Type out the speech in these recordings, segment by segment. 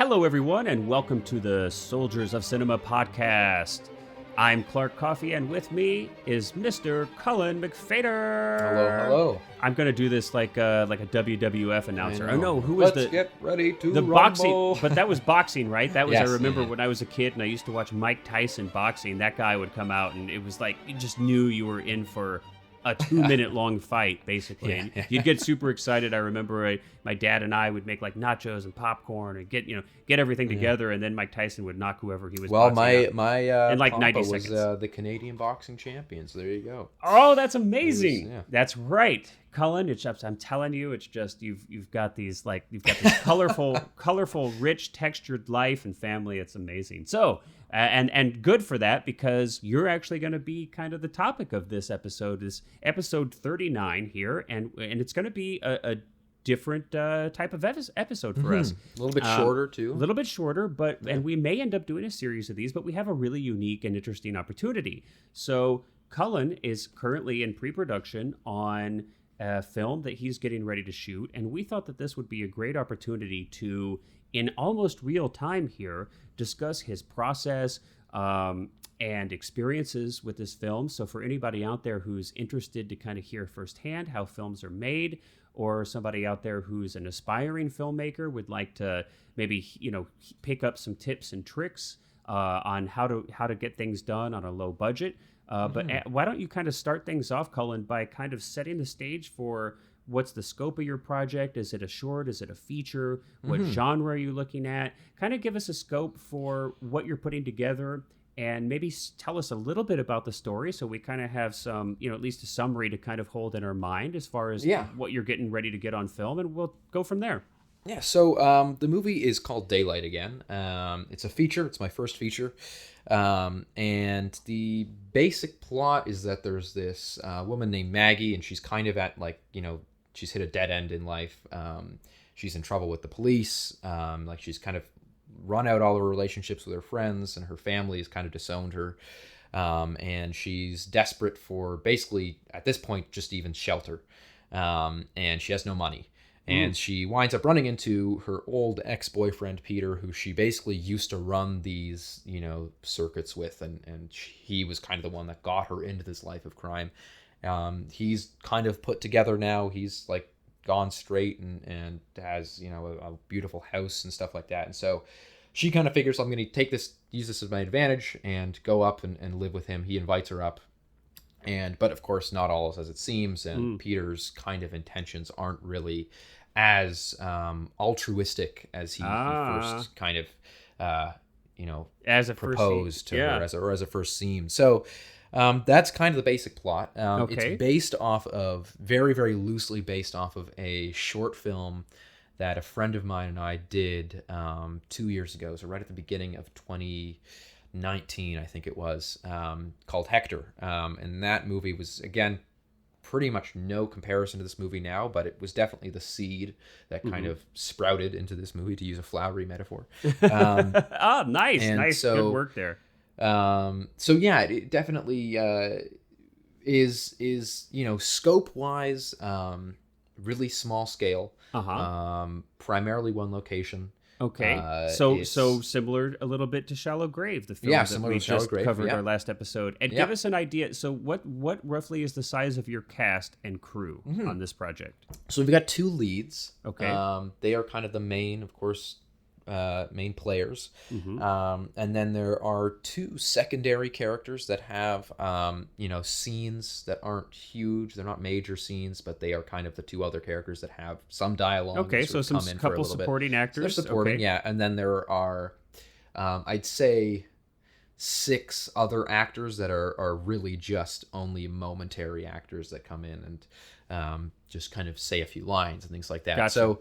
Hello, everyone, and welcome to the Soldiers of Cinema podcast. I'm Clark Coffey, and with me is Mr. Cullen McFader. Hello. I'm going to do this like a WWF announcer. I know. Who was Let's get ready to the rumble. boxing? But that was boxing, right? That was. Yes, I remember yeah. when I was a kid and I used to watch Mike Tyson boxing. That guy would come out, and it was like you just knew you were in for a 2-minute long fight, basically. Yeah. And you'd get super excited. I remember my dad and I would make like nachos and popcorn and get everything together, and then Mike Tyson would knock whoever he was. Well, boxing my in like Papa 90 was seconds. The Canadian boxing champion, so there you go. Oh, that's amazing. Yeah. That's right, Cullen. It's just, I'm telling you, it's just you've got this colorful, rich, textured life and family. It's amazing. So. And good for that, because you're actually going to be kind of the topic of this episode. Is episode 39 here, and it's going to be a different type of episode for us. A little bit shorter too. A little bit shorter, but and we may end up doing a series of these, but we have a really unique and interesting opportunity. So Cullen is currently in pre-production on a film that he's getting ready to shoot, and we thought that this would be a great opportunity to, in almost real time here, discuss his process and experiences with this film. So for anybody out there who's interested to kind of hear firsthand how films are made, or somebody out there who's an aspiring filmmaker would like to maybe pick up some tips and tricks on how to get things done on a low budget. But why don't you kind of start things off, Cullen, by kind of setting the stage for what's the scope of your project? Is it a short? Is it a feature? What genre are you looking at? Kind of give us a scope for what you're putting together, and maybe tell us a little bit about the story, so we kind of have some, at least a summary to kind of hold in our mind as far as what you're getting ready to get on film, and we'll go from there. Yeah, so the movie is called Daylight again. It's a feature. It's my first feature. And the basic plot is that there's this woman named Maggie, and she's kind of at she's hit a dead end in life. She's in trouble with the police. She's kind of run out all her relationships with her friends, and her family has kind of disowned her. And she's desperate for basically, at this point, just even shelter. And she has no money. And she winds up running into her old ex-boyfriend, Peter, who she basically used to run these, circuits with. And he was kind of the one that got her into this life of crime. He's kind of put together now. He's like gone straight and has, a beautiful house and stuff like that. And so she kind of figures, I'm going to use this as my advantage and go up and live with him. He invites her up. But of course, not all is as it seems. And Peter's kind of intentions aren't really as altruistic as he first kind of, as a proposed to her, as a first seemed. So that's kind of the basic plot. It's based off of, very, very loosely based off of a short film that a friend of mine and I did 2 years ago. So right at the beginning of 2019, I think it was, called Hector. And that movie was, again, pretty much no comparison to this movie now, but it was definitely the seed that kind of sprouted into this movie, to use a flowery metaphor. Nice. Good work there. So yeah, it definitely is scope wise, really small scale. Primarily one location. Okay, so similar a little bit to Shallow Grave, the film that we just covered our last episode. And give us an idea. So what roughly is the size of your cast and crew on this project? So we've got 2 leads. Okay. They are kind of the main, of course, main players. And then there are 2 secondary characters that have, scenes that aren't huge. They're not major scenes, but they are kind of the 2 other characters that have some dialogue. Okay, so some couple supporting actors. They're supporting, yeah. And then there are, I'd say, 6 other actors that are really just only momentary actors that come in and just kind of say a few lines and things like that. Gotcha. So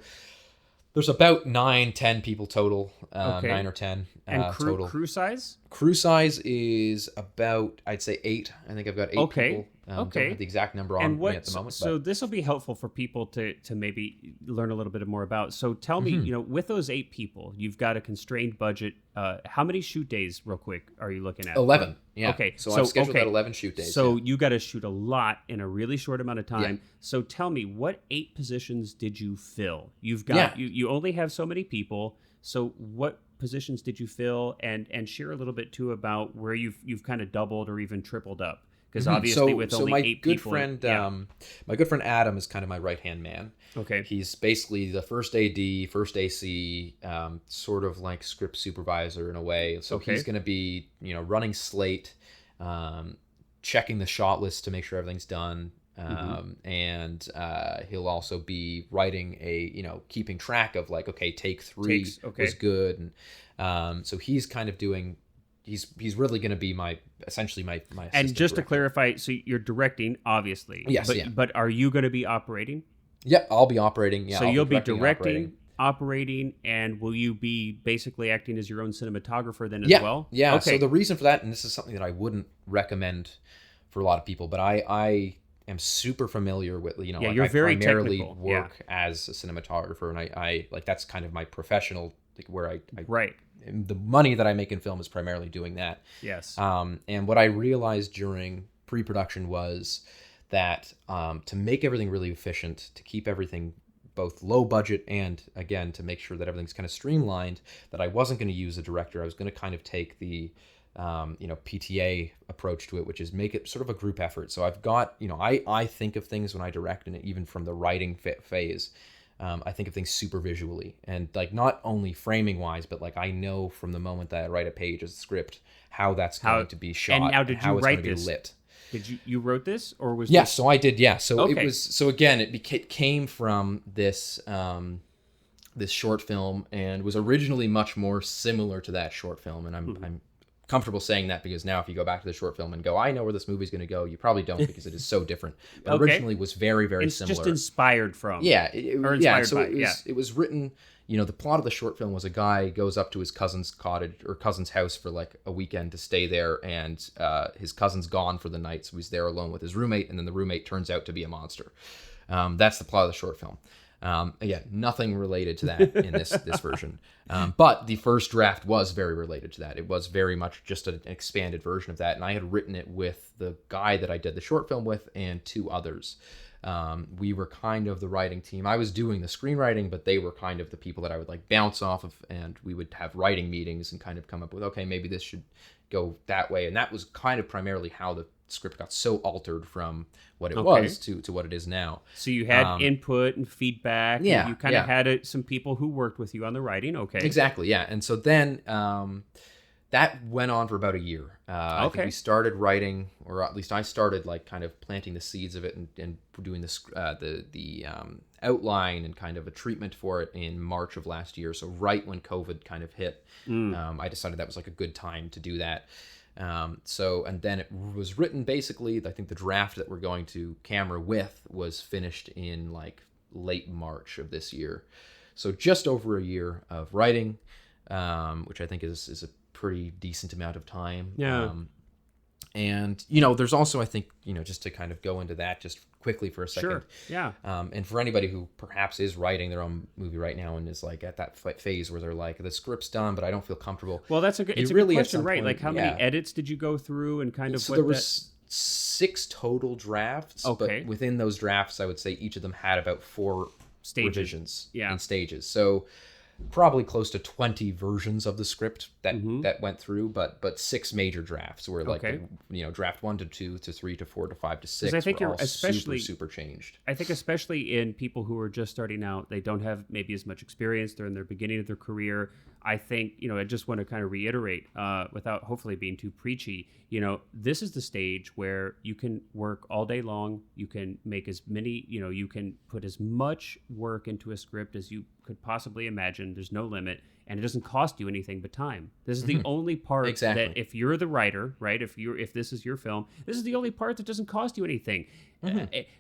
there's about 9-10 people total, 9 or 10 and total. Crew size? Crew size is about, I'd say 8. I think I've got 8 people. Don't have the exact number on me at the moment. So this will be helpful for people to maybe learn a little bit more about. So tell me, with those 8 people, you've got a constrained budget. How many shoot days, real quick, are you looking at? 11. Yeah. Okay. So I've scheduled out 11 shoot days. So you got to shoot a lot in a really short amount of time. Yeah. So tell me, what 8 positions did you fill? You've got you only have so many people. So what positions did you fill, and share a little bit too about where you've kind of doubled or even tripled up? Because obviously with only my 8 good people, friend, my good friend Adam is kind of my right hand man. Okay. He's basically the first AD, first AC, sort of like script supervisor in a way. So Okay. he's going to be, running slate, checking the shot list to make sure everything's done. And he'll also be writing keeping track of like, okay, take 3 Takes, okay. was good. And so he's kind of doing, he's really going to be essentially my And assistant just to director. clarify, so you're directing, obviously. Yes, But, yeah. but are you going to be operating? Yep, I'll be operating. Yeah, So I'll you'll be directing, operating, and will you be basically acting as your own cinematographer then as yeah, well? Yeah. Okay. So the reason for that, and this is something that I wouldn't recommend for a lot of people, but I am super familiar with, Yeah, like you're I very primarily technical. work as a cinematographer, and I like that's kind of my professional, like where I Right. the money that I make in film is primarily doing that. Yes. And what I realized during pre-production was that to make everything really efficient, to keep everything both low budget and, again, to make sure that everything's kind of streamlined, that I wasn't going to use a director. I was going to kind of take the PTA approach to it, which is make it sort of a group effort. So I've got, I think of things when I direct, and even from the writing phase, I think of things super visually, and like not only framing wise, but like I know from the moment that I write a page as a script how that's going to be shot, and now did how you it's write going to be this? lit. Did you wrote this, or was Yes, this... so I did. Yeah, so Okay. it was. So again, it came from this this short film, and was originally much more similar to that short film. And I'm comfortable saying that, because now if you go back to the short film and go, I know where this movie's going to go, you probably don't, because it is so different. But Okay. originally was very, very It's similar. just inspired from. Yeah, Or yeah. inspired So by, it was written. The plot of the short film was a guy goes up to his cousin's cottage or cousin's house for like a weekend to stay there, and his cousin's gone for the night, so he's there alone with his roommate, and then the roommate turns out to be a monster. That's the plot of the short film. Again, nothing related to that in this version. But the first draft was very related to that. It was very much just an expanded version of that, and I had written it with the guy that I did the short film with and 2 others. We were kind of the writing team. I was doing the screenwriting, but they were kind of the people that I would like bounce off of, and we would have writing meetings and kind of come up with, okay, maybe this should go that way. And that was kind of primarily how the script got so altered from what it was to what it is now. So you had input and feedback. Yeah, And you kind of had some people who worked with you on the writing. Okay. Exactly, yeah. And so then that went on for about a year. I think we started writing, or at least I started like kind of planting the seeds of it and doing the outline and kind of a treatment for it in March of last year. So right when COVID kind of hit, I decided that was like a good time to do that. And then it was written basically, I think the draft that we're going to camera with was finished in like late March of this year. So just over a year of writing, which I think is a pretty decent amount of time. Yeah. And, there's also, I think, just to kind of go into that just quickly for a second. Sure. Yeah. And for anybody who perhaps is writing their own movie right now and is like at that phase where they're like, the script's done, but I don't feel comfortable. Well, it's a good question, right? Like how many edits did you go through, and kind of so there was 6 total drafts. Okay. But within those drafts, I would say each of them had about 4 revisions in stages. So probably close to 20 versions of the script that went through, but 6 major drafts were like, draft 1 to 2 to 3 to 4 to 5 to 6. I think were you're all especially super changed. I think especially in people who are just starting out, they don't have maybe as much experience. They're in their beginning of their career. I think, I just want to kind of reiterate, without hopefully being too preachy, this is the stage where you can work all day long. You can make as many, you can put as much work into a script as you could possibly imagine. There's no limit, and it doesn't cost you anything but time. This is the only part that if you're the writer, right? If this is your film, this is the only part that doesn't cost you anything.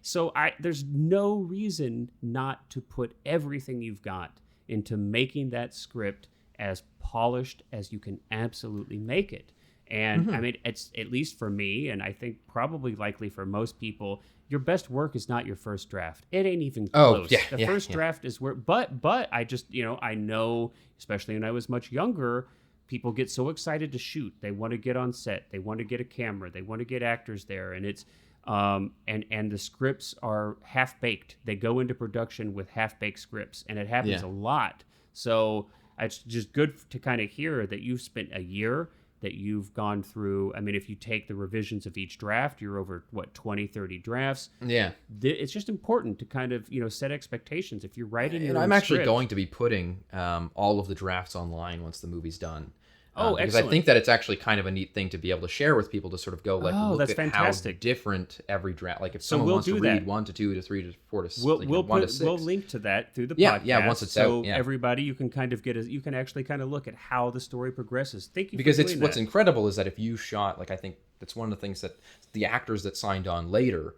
So there's no reason not to put everything you've got into making that script as polished as you can absolutely make it. And I mean, it's, at least for me, and I think probably likely for most people, your best work is not your first draft. It ain't even close. The first draft is where, but I just, I know, especially when I was much younger, people get so excited to shoot. They want to get on set. They want to get a camera. They want to get actors there. And it's, and the scripts are half baked. They go into production with half baked scripts, and it happens a lot. So it's just good to kind of hear that you've spent a year, that you've gone through. I mean, if you take the revisions of each draft, you're over, what, 20, 30 drafts. Yeah. It's just important to kind of, set expectations. If you're writing your And own I'm actually script, going to be putting all of the drafts online once the movie's done. Oh, because excellent. I think that it's actually kind of a neat thing to be able to share with people, to sort of go like, look that's at fantastic. how different every draft. Like if So someone we'll wants to do read that. 1 to 2 to 3 to 4 to 6, We'll 1 to 6. we'll link to that through the Yeah, podcast. yeah, once it's so out, yeah. everybody, you can kind of you can actually kind of look at how the story progresses. Thank you Because for it's doing what's that. incredible is that if you shot, like, I think that's one of the things that the actors that signed on later,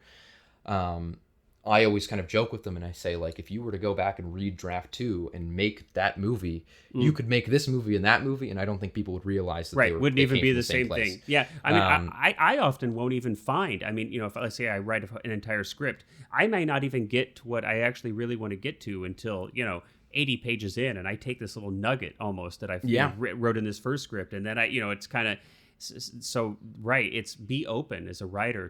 I always kind of joke with them and I say, like, if you were to go back and read draft 2 and make that movie, you could make this movie and that movie, and I don't think people would realize that Wouldn't they even came be from the same place. thing. Yeah, I mean, I often won't even find. I mean, if let's say I write an entire script, I may not even get to what I actually really want to get to until 80 pages in, and I take this little nugget almost that I wrote in this first script, and then it's kind of so right. It's be open as a writer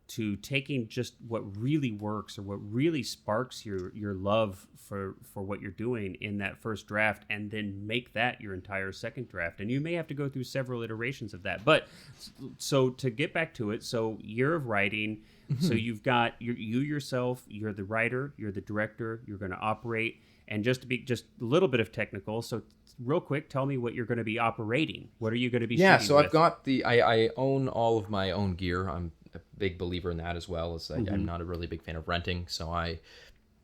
to taking just what really works or what really sparks your love for what you're doing in that first draft, and then make that your entire second draft. And you may have to go through several iterations of that. But so to get back to it, so year of writing, so you've got you yourself, you're the writer, you're the director, you're going to operate. And just to be just a little bit of technical, so real quick, tell me what you're going to be operating. What are you going to be shooting so with? I've got I own all of my own gear. I'm a big believer in that, as well as I'm not a really big fan of renting. So I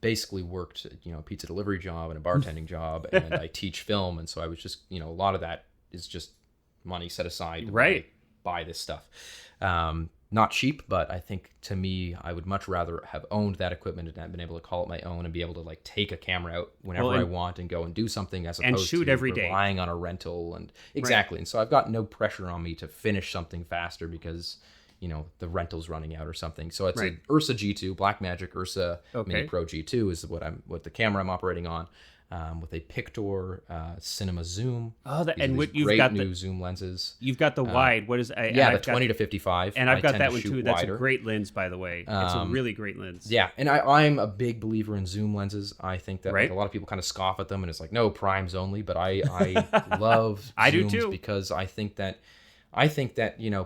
basically worked, a pizza delivery job and a bartending job, and I teach film. And so I was just, a lot of that is just money set aside to Right. buy this stuff. Not cheap, but I think to me, I would much rather have owned that equipment and have been able to call it my own and be able to like take a camera out whenever I want and go and do something, as opposed shoot to every day. relying on a rental. And exactly. And so I've got no pressure on me to finish something faster because the rental's running out or something. So it's an Ursa G2, Blackmagic Ursa Mini Pro G2 is what the camera I'm operating on, with a Pictor Cinema Zoom. Oh, and what you've great got new zoom lenses. You've got the wide. What is? The 20 to 55. And I've got tend that to one shoot too. That's wider. a great lens, by the way. It's a really great lens. Yeah, and I'm a big believer in zoom lenses. I think that Right. like, a lot of people kind of scoff at them, and it's like, no, primes only. But I love I do zooms too. because I think that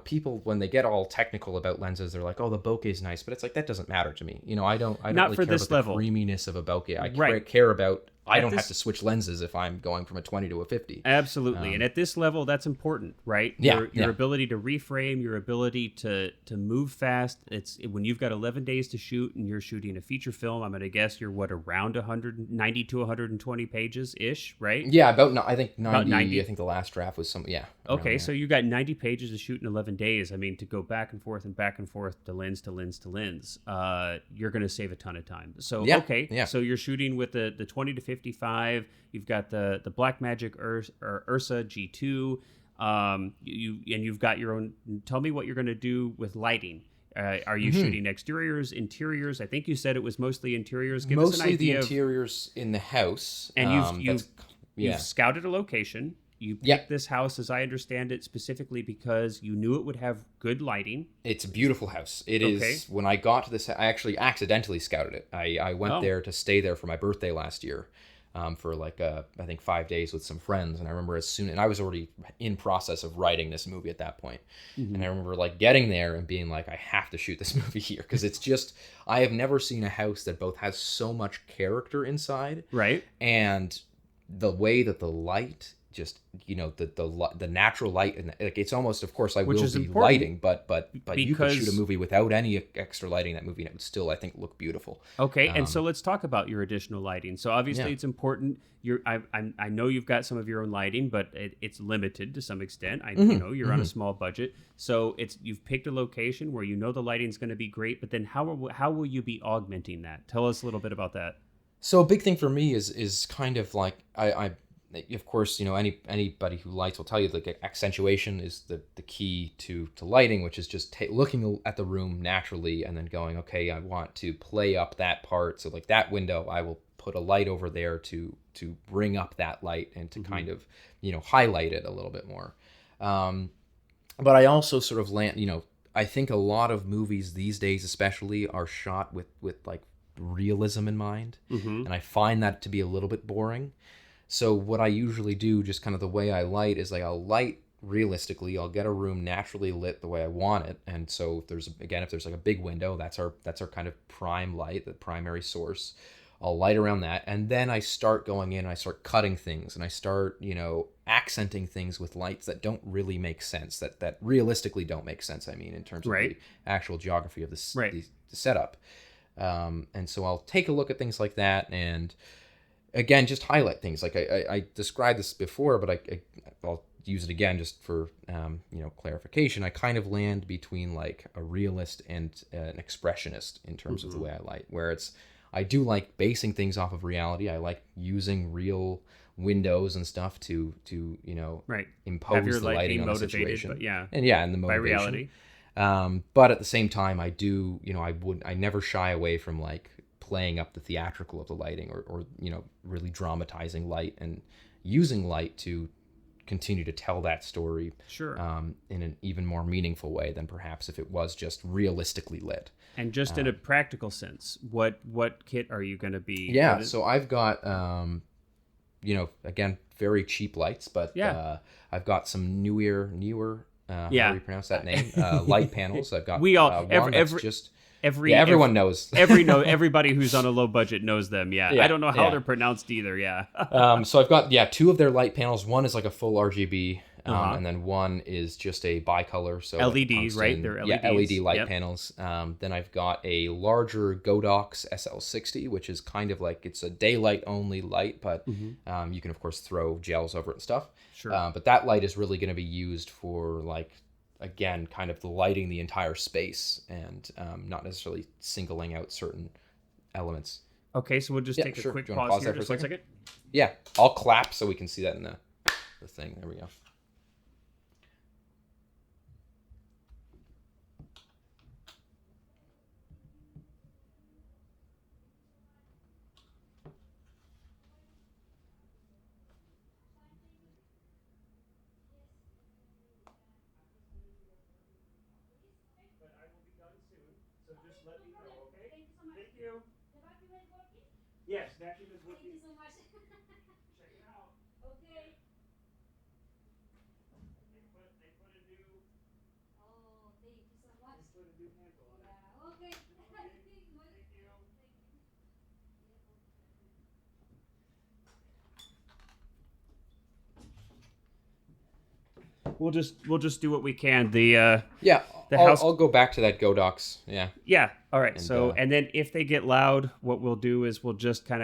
people, when they get all technical about lenses, they're like, oh, the bokeh is nice, but it's like, that doesn't matter to me. I don't Not really for care this about level. the creaminess of a bokeh. I Right. care about I At don't this- have to switch lenses if I'm going from a 20 to a 50. Absolutely. And at this level, that's important, right? Yeah, Your ability to reframe, your ability to move fast. It's when you've got 11 days to shoot and you're shooting a feature film, I'm going to guess you're around 190 to 120 pages ish, right? Yeah, I think 90, About 90. I think the last draft was some, yeah. Okay, around so you got 90 pages to shoot in 11 days. I mean, to go back and forth to lens to lens to lens, you're going to save a ton of time. So, Yeah, okay, yeah. so you're shooting with the 20 to 55. You've got the Blackmagic Ursa G2. You've got your own. Tell me what you're going to do with lighting. Are you shooting exteriors, interiors? I think you said it was mostly interiors. Give us an Mostly the idea interiors in the house. And you've yeah. scouted a location. You picked this house, as I understand it, specifically because you knew it would have good lighting. It's a beautiful house. It is. When I got to this, I actually accidentally scouted it. I went there to stay there for my birthday last year, for like I think 5 days with some friends. And I remember and I was already in process of writing this movie at that point. And I remember like getting there and being like, I have to shoot this movie here, because it's just, I have never seen a house that both has so much character inside, Right. and the way that the light just the natural light, and like it's almost, of course, Which will is be important lighting, but you could shoot a because- movie without any extra lighting in that movie, and it would still, I think, look beautiful. Okay, and so let's talk about your additional lighting. So obviously, Yeah. it's important. I know you've got some of your own lighting, but it's limited to some extent. You're on a small budget, so you've picked a location where the lighting's going to be great. But then how will you be augmenting that? Tell us a little bit about that. So a big thing for me is kind of like I of course, anybody who lights will tell you that accentuation is the key to lighting, which is just looking at the room naturally and then going, okay, I want to play up that part. So like that window, I will put a light over there to bring up that light and to kind of, highlight it a little bit more. But I also sort of I think a lot of movies these days especially are shot with like realism in mind. And I find that to be a little bit boring. So what I usually do, just kind of the way I light, is like I'll light realistically. I'll get a room naturally lit the way I want it. And so if there's like a big window, that's our kind of prime light, the primary source. I'll light around that, and then I start going in and I start cutting things, and I start, accenting things with lights that don't really make sense, that realistically don't make sense, I mean, in terms of Right. the actual geography of Right. the setup. And so I'll take a look at things like that, and again, just highlight things. Like I described this before, but I'll use it again just for clarification. I kind of land between like a realist and an expressionist in terms of the way I light, where I do like basing things off of reality. I like using real windows and stuff to Right. impose Have your the light lighting be on the motivated, situation. but yeah, And the by motivation. reality. But at the same time, I do, I never shy away from like playing up the theatrical of the lighting, or really dramatizing light and using light to continue to tell that story, Sure. in an even more meaningful way than perhaps if it was just realistically lit. And just in a practical sense, what kit are you going to be? Yeah, so I've got, again, very cheap lights, but I've got some newer, how do you pronounce that name? Light panels. I've got we all one that's just everyone knows. Everybody who's on a low budget knows them. Yeah. Yeah, I don't know how yeah. they're pronounced either. Yeah. So I've got two of their light panels. One is like a full RGB, and then one is just a bicolor. So LEDs, right? They're LEDs. Yeah, LED light panels. Then I've got a larger Godox SL60, which is kind of like, it's a daylight only light, but you can of course throw gels over it and stuff. Sure. But that light is really going to be used for like, again, kind of the lighting the entire space, and not necessarily singling out certain elements. Okay, so we'll just take a quick pause here, just 1 second. Yeah, I'll clap so we can see that in the thing. There we go. But I will be done soon, so just let me know, okay? Thank you so much. Thank you. The vacuum is working? Yes, vacuum is working. Thank you so much. Check it out. Okay. They put a new. Oh, thank you so much. They put a new handle on it. Yeah. Okay. Thank you. Thank you. We'll just do what we can. I'll go back to that Godox. Yeah. All right. And then if they get loud, what we'll do is we'll kind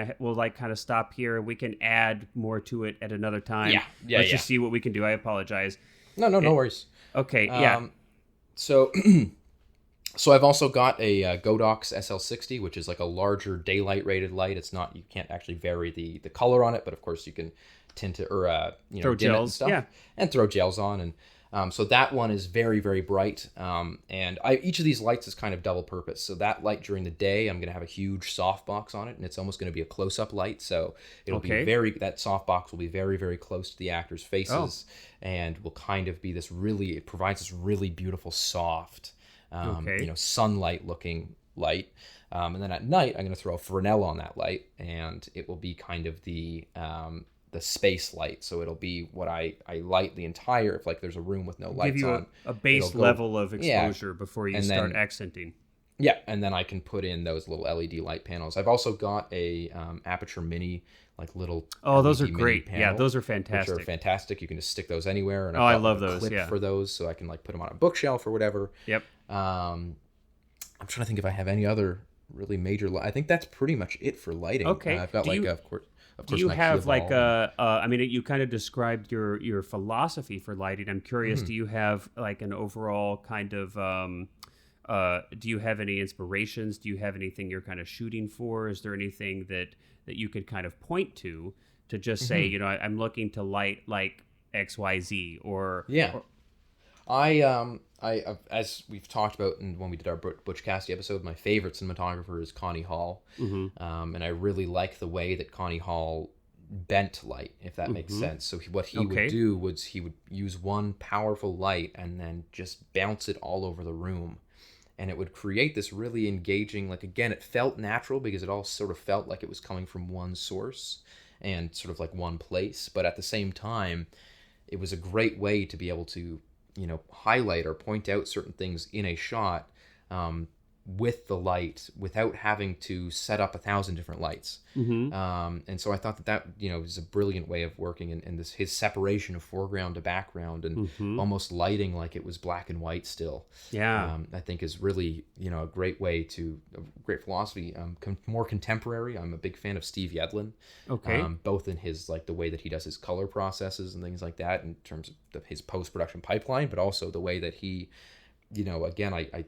of stop here, and we can add more to it at another time. Let's just see what we can do. I apologize. No worries. Okay. Yeah. So I've also got a Godox SL60, which is like a larger daylight rated light. It's not, you can't actually vary the color on it, but of course you can tint it, or throw dim gels, it and stuff, and throw gels on. And so that one is very, very bright. And each of these lights is kind of double purpose. So that light during the day, I'm going to have a huge softbox on it, and it's almost going to be a close-up light. So it'll be that softbox will be very, very close to the actors' faces, and will kind of be it provides this really beautiful, soft, sunlight looking light. And then at night, I'm going to throw a Fresnel on that light, and it will be kind of the space light. So it'll be what I light the entire, if like there's a room with no lights give you on, a base level of exposure before you start accenting. Yeah, and then I can put in those little LED light panels. I've also got a Aperture Mini, like little those LED are great. panel, Yeah, those are fantastic. Which are fantastic. You can just stick those anywhere. And I love those. Clip for those, so I can like put them on a bookshelf or whatever. Yep. I'm trying to think if I have any other really major. I think that's pretty much it for lighting. Okay. I've got of course. Do you have like I mean, you kind of described your philosophy for lighting. I'm curious, do you have like an overall kind of, do you have any inspirations? Do you have anything you're kind of shooting for? Is there anything that you could kind of point to just say, I'm looking to light like XYZ or... Yeah. I as we've talked about when we did our Butch Cassidy episode, my favorite cinematographer is Connie Hall. And I really like the way that Connie Hall bent light, if that makes sense. So what he would do was he would use one powerful light and then just bounce it all over the room. And it would create this really engaging, like, again, it felt natural because it all sort of felt like it was coming from one source. and sort of like one place. But at the same time, it was a great way to be able to, highlight or point out certain things in a shot, with the light without having to set up 1,000 different lights. And so I thought that is a brilliant way of working, and this his separation of foreground to background, and almost lighting like it was black and white still. I think is really a great way to a great philosophy. More contemporary. I'm a big fan of Steve Yedlin. Both in his the way that he does his color processes and things like that in terms of his post-production pipeline, but also the way that he, again,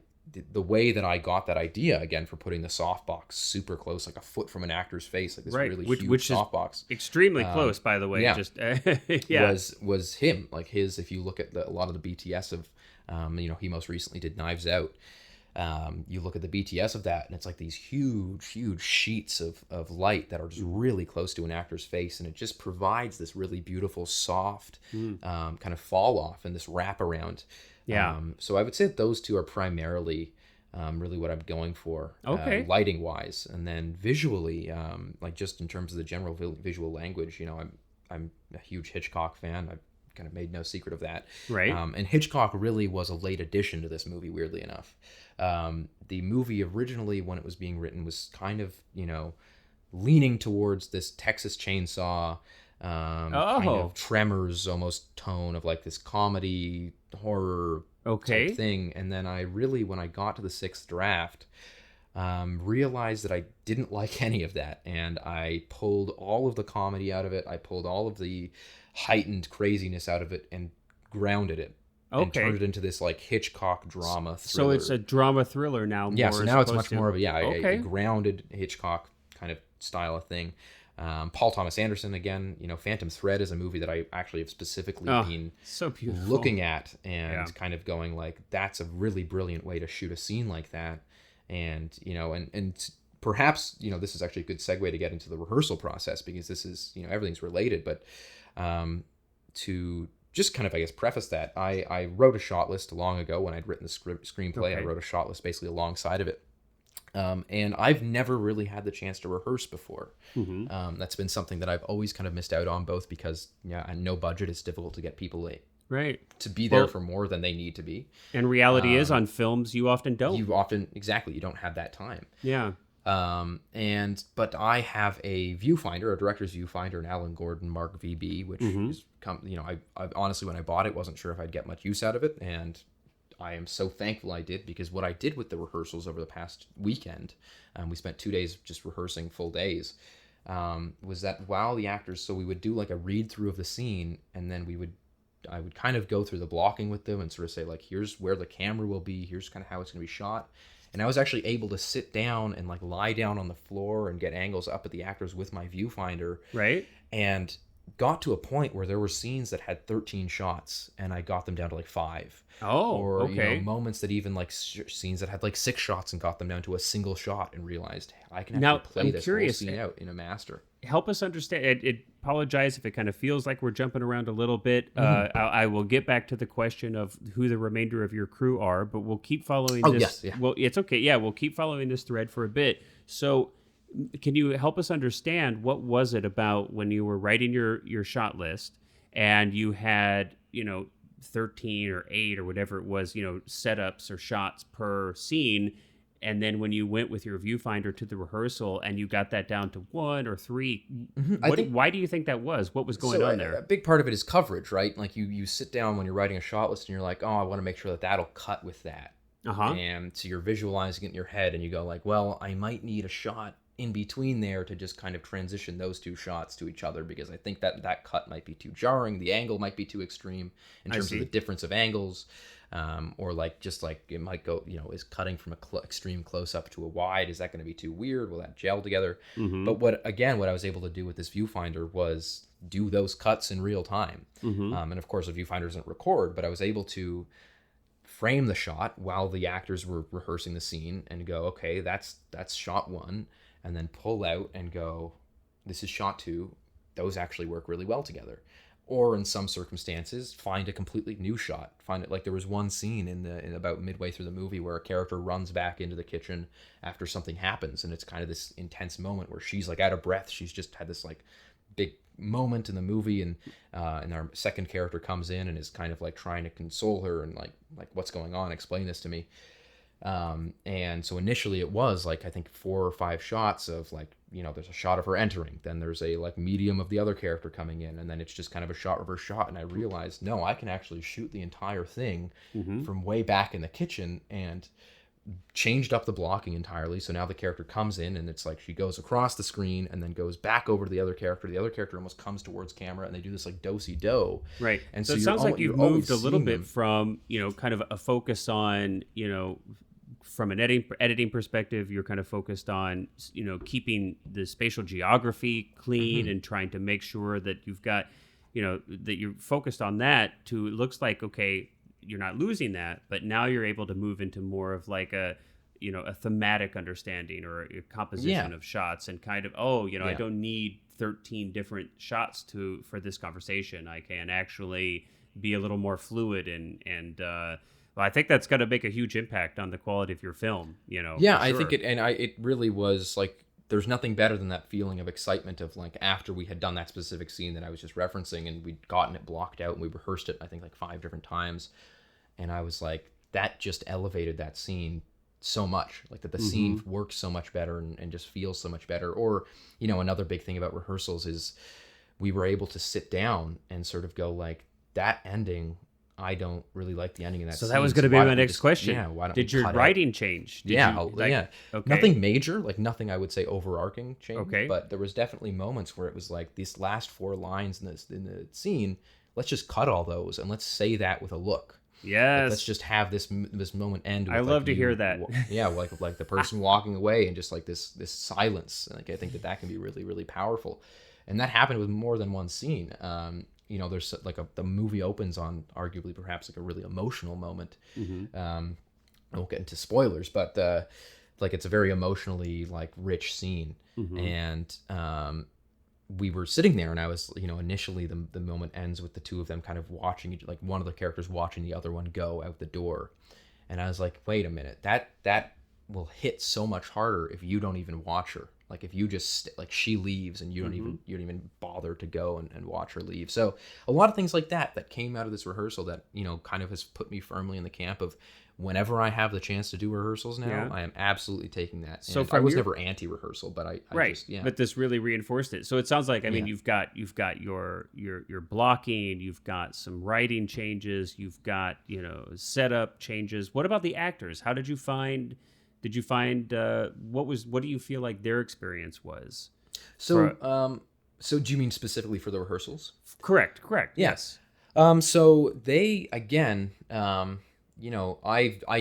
the way that I got that idea again for putting the softbox super close, like a foot from an actor's face, like this really huge softbox, extremely close, by the way. Just was him. Like his, if you look at a lot of the BTS of, he most recently did Knives Out. You look at the BTS of that, and it's like these huge sheets of light that are just really close to an actor's face, and it just provides this really beautiful, soft kind of fall off and this wraparound. So I would say that those two are primarily really what I'm going for, lighting wise, and then visually, just in terms of the general visual language. I'm a huge Hitchcock fan. I've kind of made no secret of that. And Hitchcock really was a late addition to this movie, weirdly enough. The movie originally, when it was being written, was kind of leaning towards this Texas Chainsaw, kind of Tremors almost tone of like this comedy horror type thing. And then when I got to the sixth draft, realized that I didn't like any of that, and I pulled all of the comedy out of it. I pulled all of the heightened craziness out of it and grounded it and turned it into this like Hitchcock drama thriller. So it's a drama thriller now. So now it's much more of a grounded Hitchcock kind of style of thing. Paul Thomas Anderson again. Phantom Thread is a movie that I actually have specifically been so looking at and kind of going like, that's a really brilliant way to shoot a scene like that. And and perhaps this is actually a good segue to get into the rehearsal process, because this is everything's related. But to just kind of preface that, I wrote a shot list long ago when I'd written the screenplay. I wrote a shot list basically alongside of it. And I've never really had the chance to rehearse before. That's been something that I've always kind of missed out on, both because no budget, it's difficult to get people to be there for more than they need to be. And reality is, on films, you often don't. You don't have that time. But I have a viewfinder, a director's viewfinder, an Alan Gordon Mark VB, which is I honestly, when I bought it, wasn't sure if I'd get much use out of it, and I am so thankful I did, because what I did with the rehearsals over the past weekend, we spent 2 days just rehearsing full days, was that while the actors, so we would do like a read through of the scene, and then I would kind of go through the blocking with them and sort of say like, here's where the camera will be, here's kind of how it's going to be shot. And I was actually able to sit down and like lie down on the floor and get angles up at the actors with my viewfinder. And got to a point where there were scenes that had 13 shots, and I got them down to like 5. Moments that even like scenes that had like 6 shots, and got them down to a single shot, and realized I can actually play this whole scene out in a master. Help us understand. It apologize if it kind of feels like we're jumping around a little bit. I will get back to the question of who the remainder of your crew are, but we'll keep following this. Well, it's okay. Yeah, we'll keep following this thread for a bit. So can you help us understand, what was it about when you were writing your shot list and you had, 13 or 8 or whatever it was, setups or shots per scene, and then when you went with your viewfinder to the rehearsal and you got that down to 1 or 3, why do you think that was? What was going on there? A big part of it is coverage, right? Like you sit down when you're writing a shot list and you're like, I want to make sure that that'll cut with that. And so you're visualizing it in your head, and you go like, well, I might need a shot in between there to just kind of transition those 2 shots to each other, because I think that cut might be too jarring, the angle might be too extreme in terms of the difference of angles, or like just like it might go, is cutting from extreme close up to a wide, is that going to be too weird? Will that gel together? But what I was able to do with this viewfinder was do those cuts in real time. And of course, a viewfinder doesn't record, but I was able to frame the shot while the actors were rehearsing the scene and go, okay, that's shot 1. And then pull out and go, this is shot 2. Those actually work really well together. Or in some circumstances, find a completely new shot. Find it, like there was one scene in about midway through the movie where a character runs back into the kitchen after something happens, and it's kind of this intense moment where she's like out of breath. She's just had this like big moment in the movie, and our second character comes in and is kind of like trying to console her and like what's going on, explain this to me. And so initially it was like, I think 4 or 5 shots of like, there's a shot of her entering, then there's a like medium of the other character coming in, and then it's just kind of a shot reverse shot. And I realized, no, I can actually shoot the entire thing from way back in the kitchen, and changed up the blocking entirely. So now the character comes in and it's like she goes across the screen and then goes back over to the other character. The other character almost comes towards camera, and they do this like do-si-do. Right. And so it sounds like you've moved a little bit from, kind of a focus on, from an editing perspective, you're kind of focused on, keeping the spatial geography clean and trying to make sure that you've got, that you're focused on that to, it looks like, okay, you're not losing that, but now you're able to move into more of like a thematic understanding or a composition of shots, and kind of, I don't need 13 different shots for this conversation. I can actually be a little more fluid and well, I think that's going to make a huge impact on the quality of your film, Yeah, sure. I think it really was like, there's nothing better than that feeling of excitement of like, after we had done that specific scene that I was just referencing, and we'd gotten it blocked out and we rehearsed it, I think like 5 different times. And I was like, that just elevated that scene so much, like that the scene works so much better and just feels so much better. Or, another big thing about rehearsals is we were able to sit down and sort of go like, that ending, I don't really like the ending of that scene. So that was going to be my next question. Yeah, why don't Did your writing change? Yeah. Okay. Nothing major, like nothing I would say overarching change. Okay. But there was definitely moments where it was like, these last 4 lines in the scene, let's just cut all those and let's say that with a look. Yes. Like, let's just have this moment end with, I love to hear that. Yeah, like the person walking away and just like this silence. Like, I think that can be really, really powerful. And that happened with more than one scene. There's like the movie opens on arguably perhaps like a really emotional moment. I won't get into spoilers, but like it's a very emotionally like rich scene. And we were sitting there, and I was, initially the moment ends with the two of them kind of watching, like one of the characters watching the other one go out the door. And I was like, wait a minute, that will hit so much harder if you don't even watch her. Like if you just like she leaves and you don't even bother to go and watch her leave. So a lot of things like that came out of this rehearsal that, kind of has put me firmly in the camp of, whenever I have the chance to do rehearsals now, I am absolutely taking that. So I was never anti-rehearsal, but I just, But this really reinforced it. So it sounds like, I mean, you've got your blocking, you've got some writing changes, you've got, setup changes. What about the actors? How did you find? Did you find what do you feel like their experience was? So so do you mean specifically for the rehearsals? Correct. Yes. So they, again, I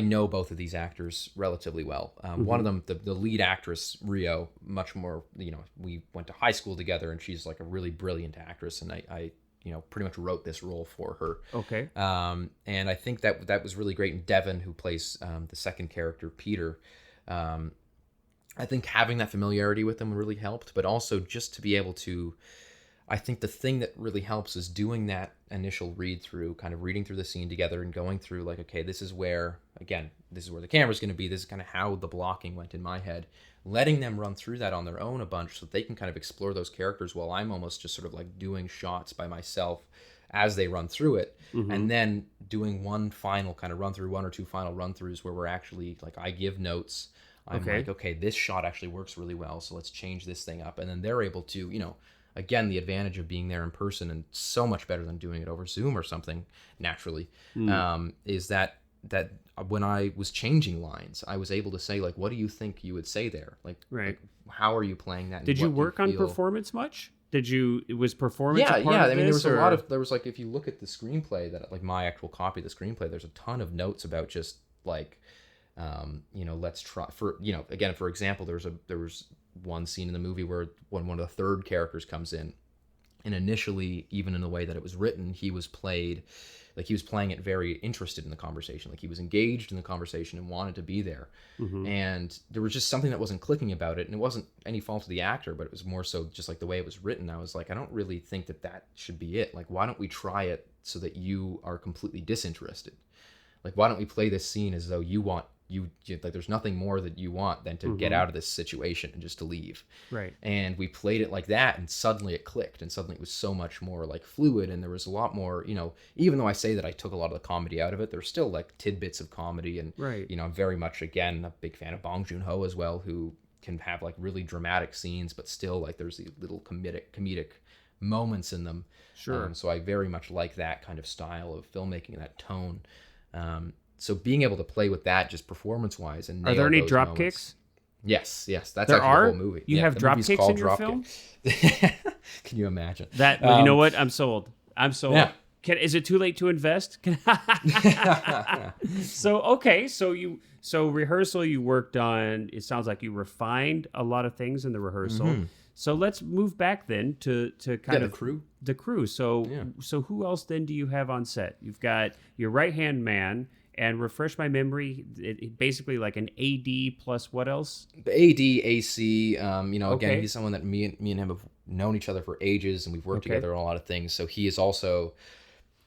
know both of these actors relatively well. One of them, the lead actress, Rio, much more, we went to high school together, and she's like a really brilliant actress, and I pretty much wrote this role for her. Okay. And I think that was really great. And Devin, who plays the second character, Peter, I think having that familiarity with them really helped, but also just to be able to, I think the thing that really helps is doing that initial read through, kind of reading through the scene together and going through like, okay, this is where the camera's going to be. This is kind of how the blocking went in my head. Letting them run through that on their own a bunch so that they can kind of explore those characters while I'm almost just sort of like doing shots by myself as they run through it. And then doing one final kind of run through, 1 or 2 final run throughs where we're actually like, I give notes. I'm like, okay, this shot actually works really well, so let's change this thing up. And then they're able to, again, the advantage of being there in person, and so much better than doing it over Zoom or something naturally, is that when I was changing lines, I was able to say, like, what do you think you would say there? Like, how are you playing that? Did you work on performance much? Was performance a part of I mean, this, there was like, if you look at the screenplay, that like my actual copy of the screenplay, there's a ton of notes about just like, let's try for, again, for example, there was one scene in the movie where when one of the third characters comes in, and initially, even in the way that it was written, he was playing it very interested in the conversation, like he was engaged in the conversation and wanted to be there. And there was just something that wasn't clicking about it, and it wasn't any fault of the actor, but it was more so just like the way it was written. I was like, I don't really think that should be it. Like, why don't we try it so that you are completely disinterested? Like, why don't we play this scene as though you want like there's nothing more that you want than to get out of this situation and just to leave. Right. And we played it like that, and suddenly it clicked, and suddenly it was so much more like fluid, and there was a lot more, even though I say that I took a lot of the comedy out of it, there's still like tidbits of comedy. And Right. I'm very much, again, a big fan of Bong Joon-ho as well, who can have like really dramatic scenes, but still like there's these little comedic moments in them. Sure. So I very much like that kind of style of filmmaking, that tone. So being able to play with that just performance-wise and Are there nail any those drop moments. kicks? Yes, that's There actually are? the whole movie. You have the drop movie's kicks called in your Drop film? Kick. Can you imagine? That you know what? I'm sold. Yeah. Is it too late to invest? So rehearsal you worked on. It sounds like you refined a lot of things in the rehearsal. So let's move back then to kind of the crew. So who else then do you have on set? You've got your right hand man. And refresh my memory, basically like an AD plus what else? AD, AC, again, Okay. he's someone that me and him have known each other for ages, and we've worked together on a lot of things. So he is also,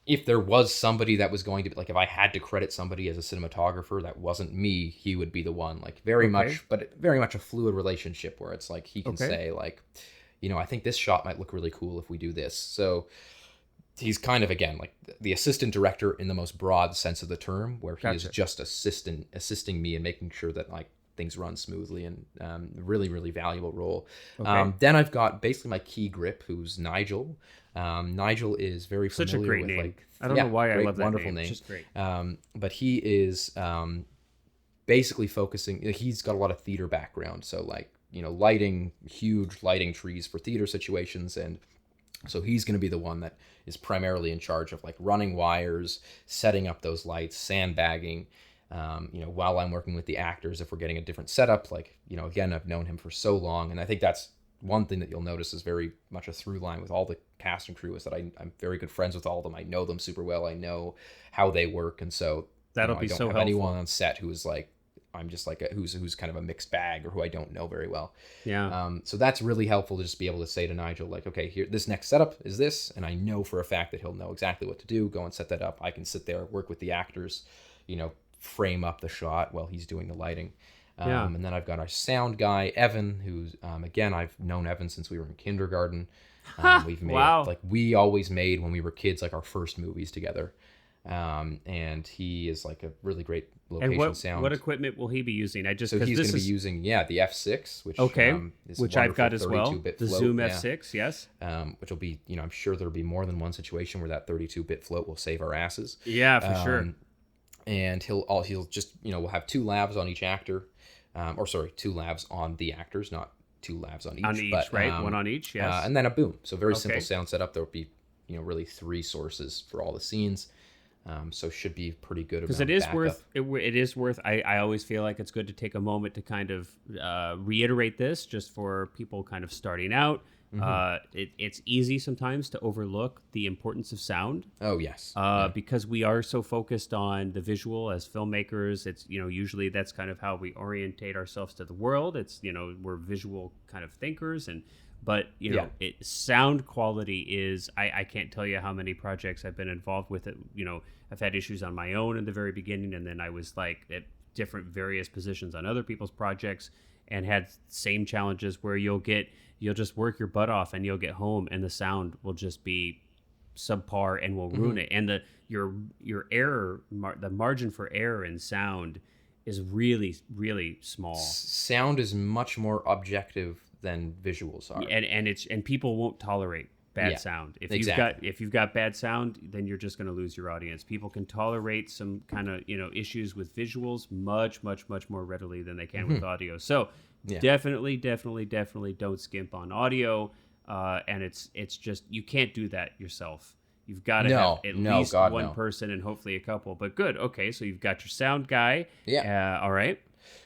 if there was somebody that was going to, like if I had to credit somebody as a cinematographer that wasn't me, he would be the one. Like very much a fluid relationship where it's like he can say like, I think this shot might look really cool if we do this. So he's kind of, again, like the assistant director in the most broad sense of the term, where he is just assisting me and making sure that like things run smoothly, and really, really valuable role. Then I've got basically my key grip, who's Nigel. Nigel is very familiar Such a great with name. like, I don't know why I love that wonderful name. name. It's just great. But he is basically focusing. He's got a lot of theater background, so like lighting, huge lighting trees for theater situations, and so he's going to be the one that is primarily in charge of like running wires, setting up those lights, sandbagging, while I'm working with the actors. If we're getting a different setup, like, again, I've known him for so long. And I think that's one thing that you'll notice is very much a through line with all the cast and crew, is that I'm very good friends with all of them. I know them super well. I know how they work. And so That'll be I don't so have helpful. anyone on set who is like, I'm just like who's kind of a mixed bag, or who I don't know very well. Yeah. So that's really helpful to just be able to say to Nigel, like, okay, here, this next setup is this, and I know for a fact that he'll know exactly what to do. Go and set that up. I can sit there, work with the actors, frame up the shot while he's doing the lighting. And then I've got our sound guy, Evan, who's again, I've known Evan since we were in kindergarten. We've made like we always made when we were kids, like our first movies together. And he is like a really great location sound. What equipment will he be using? He's going to be using the F6, which is which I've got as well. The float, Zoom F6, yes. Which will be, I'm sure there'll be more than one situation where that 32-bit float will save our asses. Yeah, for sure. And he'll just, we'll have 2 lavs on each actor, 2 lavs on the actors, not 2 lavs on each. On each, right? One on each, yes. And then a boom. So very simple sound setup. There'll be, really 3 sources for all the scenes. So should be pretty good. Because it is worth. It is worth. I always feel like it's good to take a moment to kind of reiterate this, just for people kind of starting out. It's easy sometimes to overlook the importance of sound. Oh yes. Because we are so focused on the visual as filmmakers. It's usually that's kind of how we orientate ourselves to the world. It's we're visual kind of thinkers, but sound quality is, I can't tell you how many projects I've been involved with it. I've had issues on my own in the very beginning, and then I was like at different various positions on other people's projects and had same challenges where you'll just work your butt off and you'll get home and the sound will just be subpar and will ruin it. And your error, the margin for error in sound is really, really small. Sound is much more objective than visuals are, and people won't tolerate bad sound. If you've got bad sound, then you're just going to lose your audience. People can tolerate some kind of issues with visuals much more readily than they can with audio. So definitely don't skimp on audio. And it's just, you can't do that yourself. You've got to have at least one person and hopefully a couple. But good. Okay, so you've got your sound guy. Yeah. All right.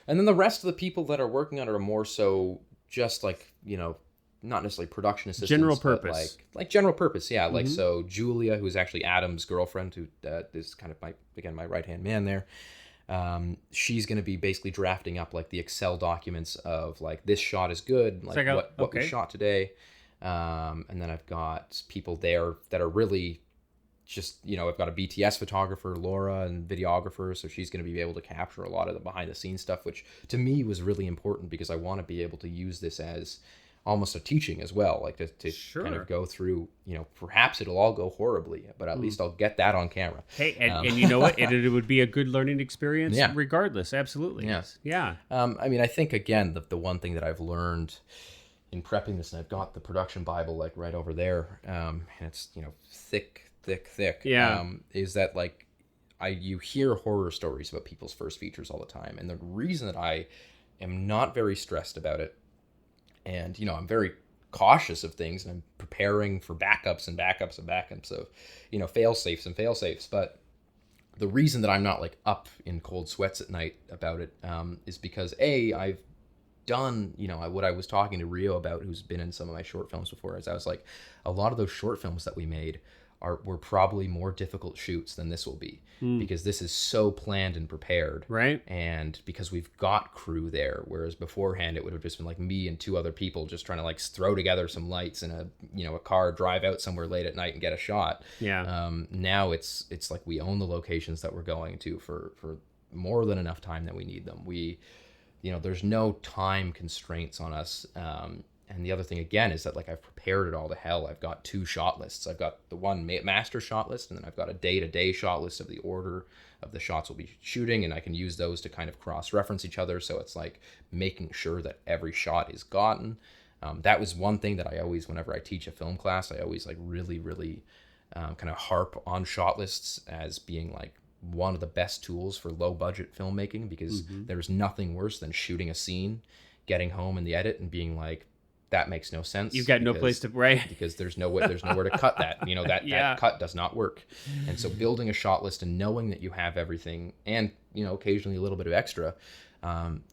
And then the rest of the people that are working on it are more so just like, not necessarily production assistants. General purpose. Like general purpose, yeah. Like, so Julia, who's actually Adam's girlfriend, who is kind of my right-hand man there. She's going to be basically drafting up like the Excel documents of like, this shot is good, like what we shot today. And then I've got people there that are really just, I've got a BTS photographer, Laura, and videographer, so she's going to be able to capture a lot of the behind the scenes stuff, which to me was really important because I want to be able to use this as almost a teaching as well, like to kind of go through, perhaps it'll all go horribly, but at least I'll get that on camera. Hey, and you know what? It would be a good learning experience regardless. Absolutely. Yes. Yeah. I think, again, the one thing that I've learned in prepping this, and I've got the production Bible like right over there, and it's, thick, yeah, is that like you hear horror stories about people's first features all the time, and the reason that I am not very stressed about it, and I'm very cautious of things, and I'm preparing for backups of fail safes, but the reason that I'm not like up in cold sweats at night about it is because I've done what I was talking to Rio about, who's been in some of my short films before, is I was like, a lot of those short films that we made were probably more difficult shoots than this will be, because this is so planned and prepared, right? And because we've got crew there, whereas beforehand it would have just been like me and two other people just trying to like throw together some lights in a car, drive out somewhere late at night and get a shot. Now it's like we own the locations that we're going to for more than enough time that we need them. There's no time constraints on us. And the other thing, again, is that like I've prepared it all to hell. I've got 2 shot lists. I've got the one master shot list, and then I've got a day-to-day shot list of the order of the shots we'll be shooting, and I can use those to kind of cross-reference each other. So it's like making sure that every shot is gotten. That was one thing that I always, whenever I teach a film class, I always like really, really kind of harp on shot lists as being like one of the best tools for low-budget filmmaking, because there's nothing worse than shooting a scene, getting home in the edit, and being like, that makes no sense. You've got no place to because there's nowhere to cut that. That cut does not work. And so building a shot list and knowing that you have everything, and occasionally a little bit of extra,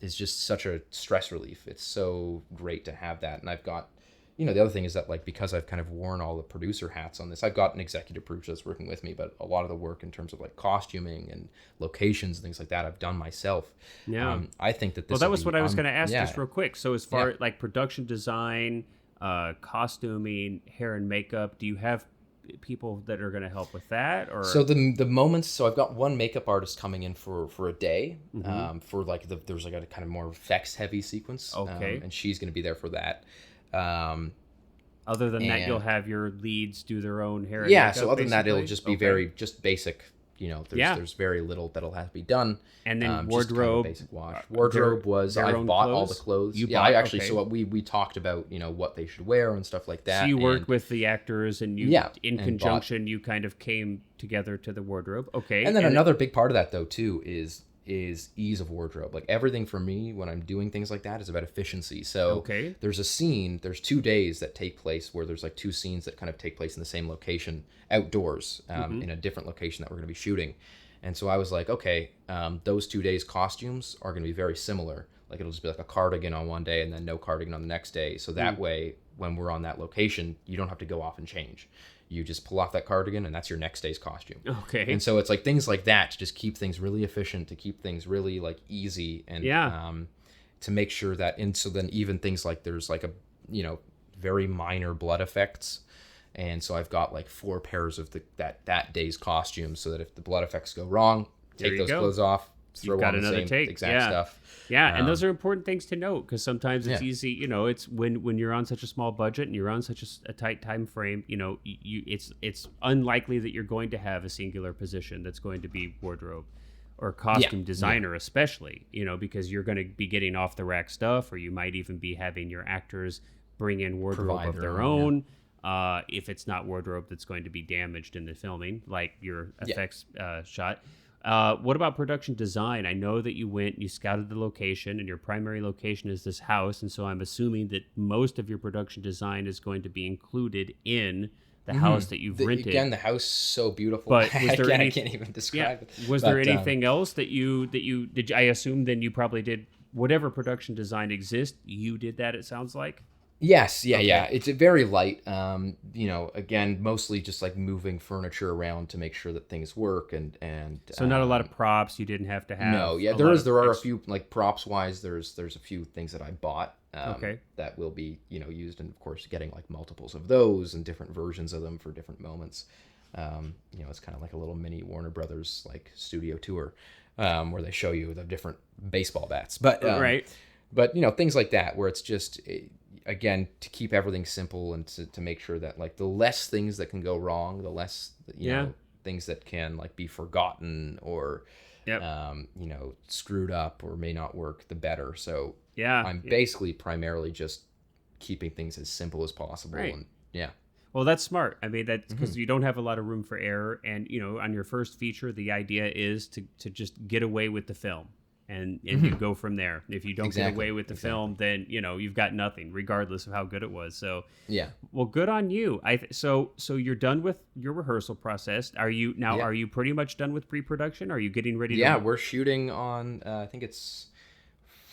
is just such a stress relief. It's so great to have that. And I've got, the other thing is that like, because I've kind of worn all the producer hats on this, I've got an executive producer that's working with me, but a lot of the work in terms of like costuming and locations and things like that, I've done myself. Yeah. I think that this. Well, that was what I was going to ask just real quick. So as far as like production design, costuming, hair and makeup, do you have people that are going to help with that? Or so the moments, so I've got one makeup artist coming in for a day, for like there's like a kind of more effects heavy sequence. Okay. And she's going to be there for that. Other than that, you'll have your leads do their own hair and makeup, so other than that, it'll just be very just basic. There's very little that'll have to be done. And then wardrobe, just kind of basic wash. Wardrobe was I bought all the clothes. I actually. So we talked about what they should wear and stuff like that. So you worked with the actors, and you in conjunction you kind of came together to the wardrobe. Okay. And then another big part of that though too is ease of wardrobe. Like everything for me when I'm doing things like that is about efficiency. So there's a scene, there's 2 days that take place where there's like 2 scenes that kind of take place in the same location outdoors, in a different location that we're going to be shooting. And so I was like, okay, those 2 days costumes are going to be very similar. Like it'll just be like a cardigan on one day and then no cardigan on the next day. So that way, when we're on that location, you don't have to go off and change. You just pull off that cardigan and that's your next day's costume. Okay. And so it's like things like that to just keep things really efficient, to keep things really like easy, and to make sure that, and so then even things like there's like a, very minor blood effects. And so I've got like 4 pairs of that day's costumes, so that if the blood effects go wrong, take those clothes off, throw on the same exact stuff. Yeah, and those are important things to note, because sometimes it's easy, it's when you're on such a small budget and you're on such a tight time frame, it's unlikely that you're going to have a singular position that's going to be wardrobe or costume designer, especially, because you're going to be getting off the rack stuff, or you might even be having your actors bring in wardrobe of their own. If it's not wardrobe that's going to be damaged in the filming, like your effects shot. What about production design? I know that you scouted the location, and your primary location is this house, and so I'm assuming that most of your production design is going to be included in the house that you've rented. Again, the house is so beautiful. But was there I can't even describe it. Was there anything else that you did? I assume then you probably did whatever production design exists. You did that. It sounds like. Yes, yeah. It's very light. Again, mostly just like moving furniture around to make sure that things work, and so not a lot of props. You didn't have to have. No, there are a few, like props wise. There's a few things that I bought. That will be used, and of course getting like multiples of those and different versions of them for different moments. It's kind of like a little mini Warner Brothers like studio tour, where they show you the different baseball bats. But right. But things like that, where it's just, again, to keep everything simple and to make sure that like the less things that can go wrong, the less things that can like be forgotten or screwed up or may not work, the better. So I'm basically primarily just keeping things as simple as possible. Right. And Well, that's smart. I mean, that's because you don't have a lot of room for error. And, on your first feature, the idea is to just get away with the film. And you go from there. If you don't get away with the film, then, you've got nothing, regardless of how good it was. So, well, good on you. So you're done with your rehearsal process. Are you pretty much done with pre-production? Are you getting ready to... Yeah, we're shooting on, I think it's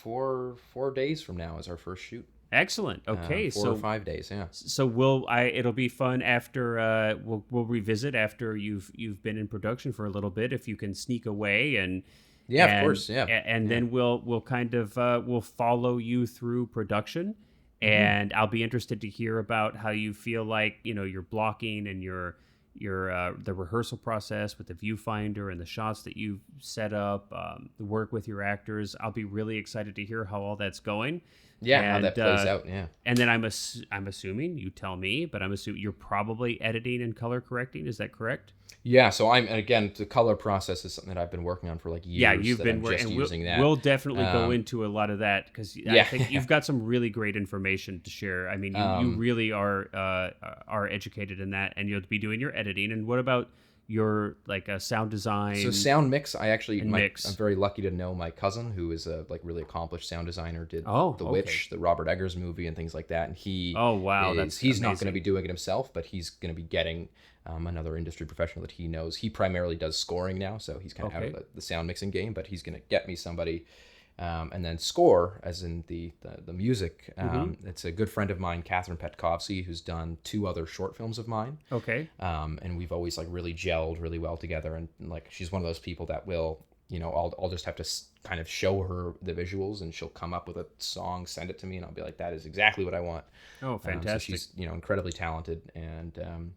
4 days from now is our first shoot. Excellent. Okay, 4 or 5 days. Yeah. So it'll be fun after we'll revisit after you've been in production for a little bit, if you can sneak away and of course, yeah. And then we'll kind of we'll follow you through production, and I'll be interested to hear about how you feel like your blocking and your the rehearsal process with the viewfinder and the shots that you set up, the work with your actors. I'll be really excited to hear how all that's going. Yeah, how that plays out. Yeah. And then I'm assuming, you tell me, but I'm assuming you're probably editing and color correcting. Is that correct? Yeah. So the color process is something that I've been working on for like years. Yeah, you've been using that. We'll definitely go into a lot of that because I think you've got some really great information to share. I mean, you really are educated in that, and you'll be doing your editing. And what about your sound design? So sound mix, I actually mix. I'm very lucky to know my cousin, who is a really accomplished sound designer, did The Witch, the Robert Eggers movie, and things like that. And he's not going to be doing it himself, but he's going to be getting another industry professional that he knows. He primarily does scoring now, so he's kind of out of the sound mixing game, but he's going to get me somebody. And then score, as in the music. It's a good friend of mine, Catherine Petkovsky, who's done 2 other short films of mine. Okay. And we've always really gelled really well together. And she's one of those people that will, I'll just have to kind of show her the visuals, and she'll come up with a song, send it to me, and I'll be like, that is exactly what I want. Oh, fantastic. So she's incredibly talented and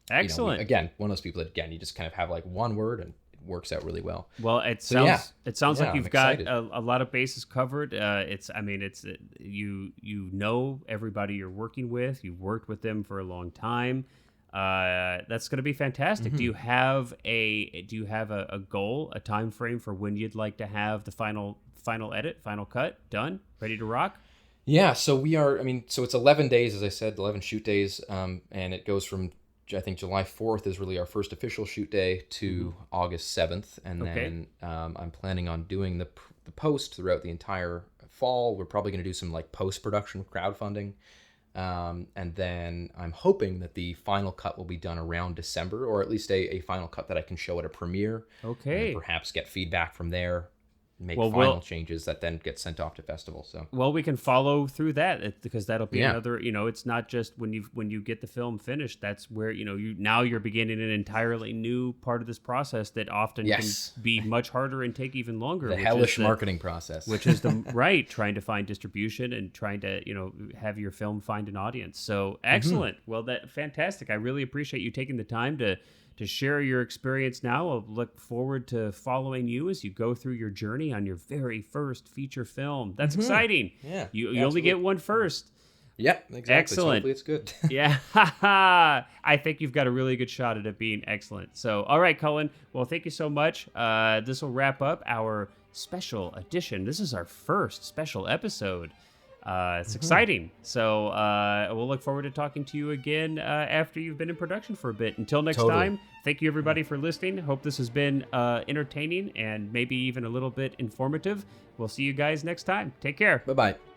excellent. Again, one of those people that you just kind of have one word and works out really well. Well, it sounds like you've got a lot of bases covered. You know everybody you're working with. You've worked with them for a long time. That's going to be fantastic. Do you have a goal, a time frame for when you'd like to have the final cut done, ready to rock? Yeah, so we are. So it's 11 days, as I said, 11 shoot days, and it goes from, I think, July 4th is really our first official shoot day to August 7th. And then I'm planning on doing the post throughout the entire fall. We're probably going to do some post-production crowdfunding. And then I'm hoping that the final cut will be done around December, or at least a final cut that I can show at a premiere. Okay. And perhaps get feedback from there. Make final changes that then get sent off to festivals. So we can follow through that because that'll be another. It's not just when you get the film finished. That's where you're beginning an entirely new part of this process that often can be much harder and take even longer. The hellish marketing process, which is trying to find distribution and trying to have your film find an audience. So excellent. Well, that fantastic. I really appreciate you taking the time to share your experience now. I'll look forward to following you as you go through your journey on your very first feature film. That's exciting. Yeah. You only get one first. Yep, exactly. Excellent. So hopefully it's good. Yeah. I think you've got a really good shot at it being excellent. So, all right, Cullen. Well, thank you so much. This will wrap up our special edition. This is our first special episode. It's exciting. So we'll look forward to talking to you again after you've been in production for a bit. Until next time, thank you everybody for listening. Hope this has been entertaining and maybe even a little bit informative. We'll see you guys next time. Take care. Bye-bye.